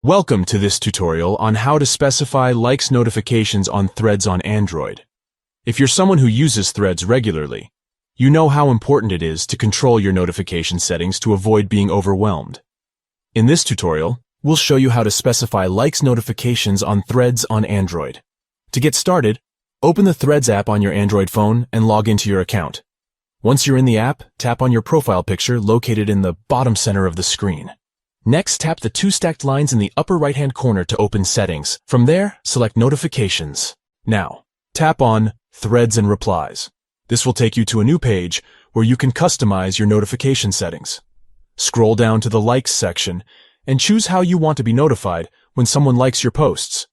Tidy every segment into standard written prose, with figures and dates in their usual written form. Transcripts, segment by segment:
Welcome to this tutorial on how to specify likes notifications on Threads on Android. If you're someone who uses Threads regularly, you know how important it is to control your notification settings to avoid being overwhelmed. In this tutorial, we'll show you how to specify likes notifications on Threads on Android. To get started, open the Threads app on your Android phone and log into your account. Once you're in the app, tap on your profile picture located in the bottom center of the screen. Next, tap the two stacked lines in the upper right-hand corner to open Settings. From there, select Notifications. Now, tap on Threads and Replies. This will take you to a new page where you can customize your notification settings. Scroll down to the Likes section and choose how you want to be notified when someone likes your posts.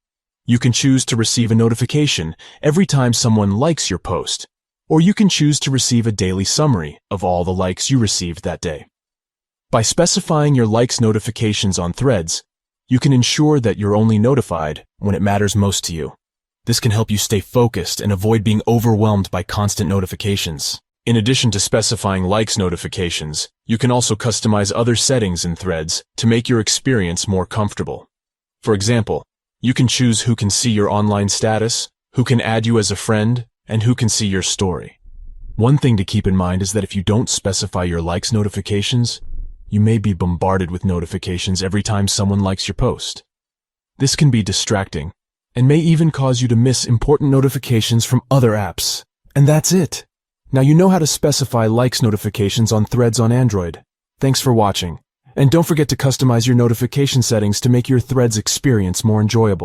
You can choose to receive a notification every time someone likes your post, or you can choose to receive a daily summary of all the likes you received that day. By specifying your likes notifications on Threads, you can ensure that you're only notified when it matters most to you. This can help you stay focused and avoid being overwhelmed by constant notifications. In addition to specifying likes notifications, you can also customize other settings in Threads to make your experience more comfortable. For example, you can choose who can see your online status, who can add you as a friend, and who can see your story. One thing to keep in mind is that if you don't specify your likes notifications, you may be bombarded with notifications every time someone likes your post. This can be distracting and may even cause you to miss important notifications from other apps. And that's it. Now you know how to specify likes notifications on Threads on Android. Thanks for watching. And don't forget to customize your notification settings to make your Threads experience more enjoyable.